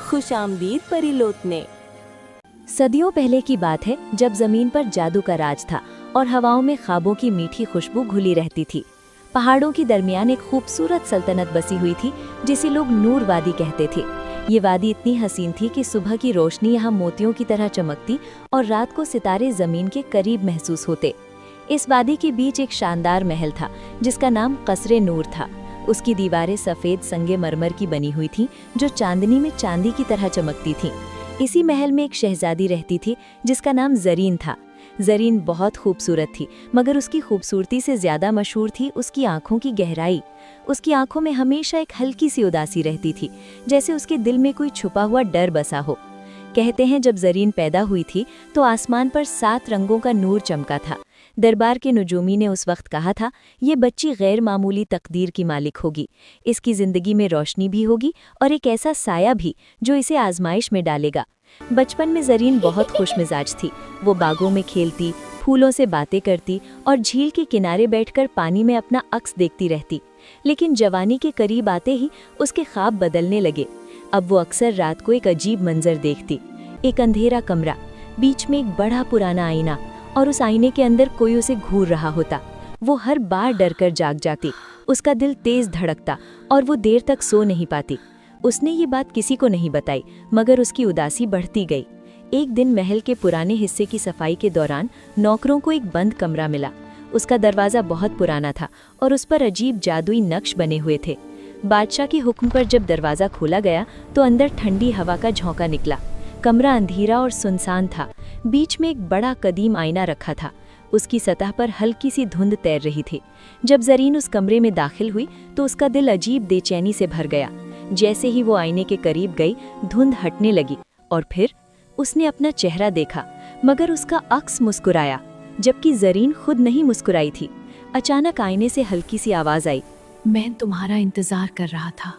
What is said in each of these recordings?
खुशामदीद परिलोतने। सदियों पहले की बात है जब जमीन पर जादू का राज था और हवाओं में ख्वाबों की मीठी खुशबू घुली रहती थी। पहाड़ों के दरमियान एक खूबसूरत सल्तनत बसी हुई थी जिसे लोग नूर वादी कहते थे। ये वादी इतनी हसीन थी कि सुबह की रोशनी यहाँ मोतियों की तरह चमकती और रात को सितारे जमीन के करीब महसूस होते। इस वादी के बीच एक शानदार महल था जिसका नाम कसरे नूर था। उसकी दीवारें सफ़ेद संगमरमर की बनी हुई थीं जो चांदनी में चांदी की तरह चमकती थीं। इसी महल में एक शहजादी रहती थी जिसका नाम जरीन था। जरीन बहुत खूबसूरत थी, मगर उसकी खूबसूरती से ज़्यादा मशहूर थी उसकी आँखों की गहराई। उसकी आँखों में हमेशा एक हल्की सी उदासी रहती थी, जैसे उसके दिल में कोई छुपा हुआ डर बसा हो। कहते हैं जब जरीन पैदा हुई थी तो आसमान पर 7 रंगों का नूर चमका था। दरबार के नुजूमी ने उस वक्त कहा था, ये बच्ची गैर मामूली तकदीर की मालिक होगी। इसकी ज़िंदगी में रोशनी भी होगी और एक ऐसा साया भी जो इसे आजमाइश में डालेगा। बचपन में जरीन बहुत खुशमिजाज थी। वो बागों में खेलती, फूलों से बातें करती और झील के किनारे बैठकर पानी में अपना अक्स देखती रहती। लेकिन जवानी के करीब आते ही उसके ख्वाब बदलने लगे। अब वो अक्सर रात को एक अजीब मंजर देखती। एक अंधेरा कमरा, बीच में एक बड़ा पुराना आईना और उस आईने के अंदर कोई उसे घूर रहा होता। वो हर बार डरकर जाग जाती। उसका दिल तेज धड़कता और वो देर तक सो नहीं पाती। उसने ये बात किसी को नहीं बताई, मगर उसकी उदासी बढ़ती गई। एक दिन महल के पुराने हिस्से की सफाई के दौरान नौकरों को एक बंद कमरा मिला। उसका दरवाज़ा बहुत पुराना था और उस पर अजीब जादुई नक्श बने हुए थे। बादशाह के हुक्म पर जब दरवाज़ा खोला गया तो अंदर ठंडी हवा का झोंका निकला। कमरा अंधेरा और सुनसान था। बीच में एक बड़ा कदीम आईना रखा था। उसकी सतह पर हल्की सी धुंध तैर रही थी। जब जरीन उस कमरे में दाखिल हुई तो उसका दिल अजीब बेचैनी से भर गया। जैसे ही वो आईने के करीब गई, धुंध हटने लगी और फिर उसने अपना चेहरा देखा, मगर उसका अक्स मुस्कुराया, जबकि जरीन खुद नहीं मुस्कुराई थी। अचानक आईने से हल्की सी आवाज़ आई, मैं तुम्हारा इंतजार कर रहा था।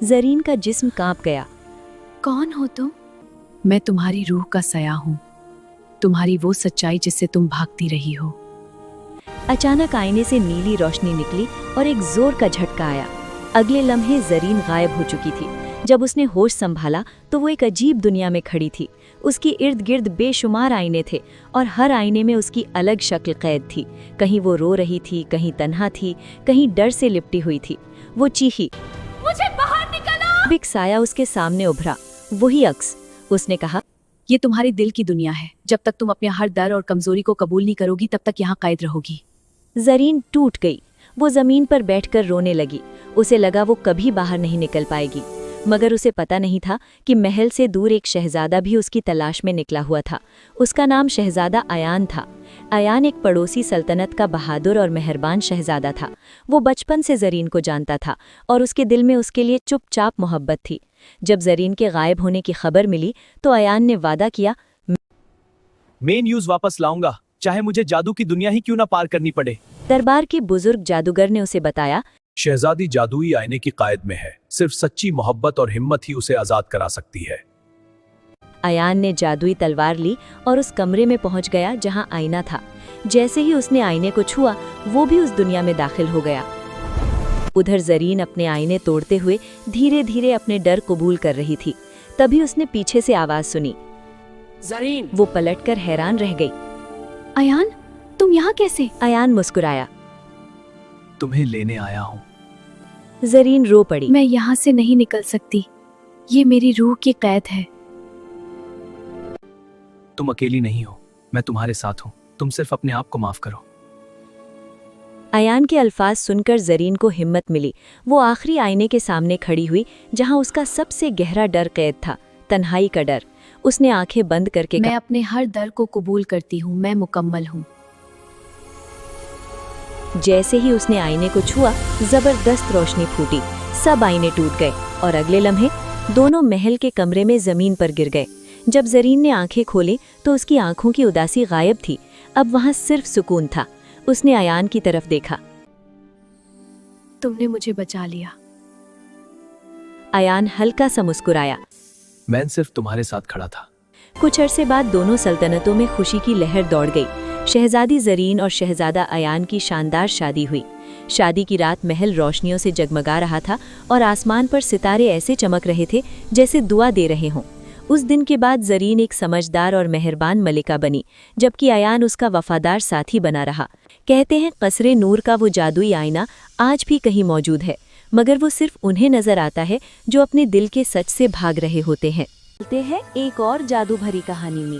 जरीन का जिस्म कांप गया। कौन हो तुम? मैं तुम्हारी रूह का सया हूँ, तुम्हारी वो सच्चाई जिससे तुम भागती रही हो। अचानक आईने से नीली रोशनी निकली और एक जोर का झटका आया। अगले लम्हे जरीन गायब हो चुकी थी। जब उसने होश संभाला तो वो एक अजीब दुनिया में खड़ी थी। उसकी इर्द गिर्द बेशुमार आईने थे और हर आईने में उसकी अलग शक्ल कैद थी। कहीं वो रो रही थी, कहीं तन्हा थी, कहीं डर से लिपटी हुई थी। वो चीखी, मुझे बाहर निकालो! एक साया उसके सामने उभरा, वही अक्स। उसने कहा, ये तुम्हारे दिल की दुनिया है। जब तक तुम अपने हर डर और कमजोरी को कबूल नहीं करोगी तब तक यहाँ कैद रहोगी। जरीन टूट गई। वो जमीन पर बैठकर रोने लगी। उसे लगा वो कभी बाहर नहीं निकल पाएगी, मगर उसे पता नहीं था कि महल से दूर एक शहजादा भी उसकी तलाश में निकला हुआ था। उसका नाम शहजादा अयान था। अयान एक पड़ोसी सल्तनत का बहादुर और मेहरबान शहजादा था। वो बचपन से जरीन को जानता था और उसके दिल में उसके लिए चुपचाप मोहब्बत थी। जब जरीन के गायब होने की खबर मिली तो अयान ने वादा किया, मैं न्यूज़ वापस लाऊंगा, चाहे मुझे जादू की दुनिया ही क्यों ना पार करनी पड़े। दरबार के बुजुर्ग जादूगर ने उसे बताया, शहजादी जादुई आईने की कायद में है। सिर्फ सच्ची मोहब्बत और हिम्मत ही उसे आजाद करा सकती है। अयान ने जादुई तलवार ली और उस कमरे में पहुंच गया जहां आईना था। जैसे ही उसने आईने को छुआ, वो भी उस दुनिया में दाखिल हो गया। उधर जरीन अपने आईने तोड़ते हुए धीरे धीरे अपने डर कबूल कर रही थी। तभी उसने पीछे से आवाज सुनी, जरीन। वो पलटकर हैरान रह गई। अयान, तुम यहाँ कैसे? अयान मुस्कुराया। तुम्हें लेने आया हूँ। जरीन रो पड़ी। मैं यहाँ से नहीं निकल सकती, ये मेरी रूह की कैद है। तुम अकेली नहीं हो, मैं तुम्हारे साथ हूँ। तुम सिर्फ अपने आप को माफ करो। अयान के अल्फाज सुनकर जरीन को हिम्मत मिली। वो आखिरी आईने के सामने खड़ी हुई जहां उसका सबसे गहरा डर कैद था, तन्हाई का डर। उसने आंखें बंद करके मैं अपने हर डर को कबूल करती हूँ, मैं मुकम्मल हूँ। जैसे ही उसने आईने को छुआ, जबरदस्त रोशनी फूटी। सब आईने टूट गए और अगले लम्हे दोनों महल के कमरे में जमीन पर गिर गए। जब जरीन ने आंखें खोली तो उसकी आंखों की उदासी गायब थी। अब वहां सिर्फ सुकून था। उसने अयान की तरफ देखा। तुमने मुझे बचा लिया। अयान हल्का सा मुस्कुराया। मैं सिर्फ तुम्हारे साथ खड़ा था। कुछ अरसे बाद दोनों सल्तनतों में खुशी की लहर दौड़ गई। शहजादी जरीन और शहजादा अयान की शानदार शादी हुई। शादी की रात महल रोशनियों से जगमगा रहा था और आसमान पर सितारे ऐसे चमक रहे थे जैसे दुआ दे रहे हों। उस दिन के बाद ज़रीन एक समझदार और मेहरबान मलिका बनी, जबकि अयान उसका वफादार साथी बना रहा। कहते हैं कसरे नूर का वो जादुई आईना आज भी कहीं मौजूद है, मगर वो सिर्फ उन्हें नजर आता है जो अपने दिल के सच से भाग रहे होते हैं। चलते हैं एक और जादू भरी कहानी में।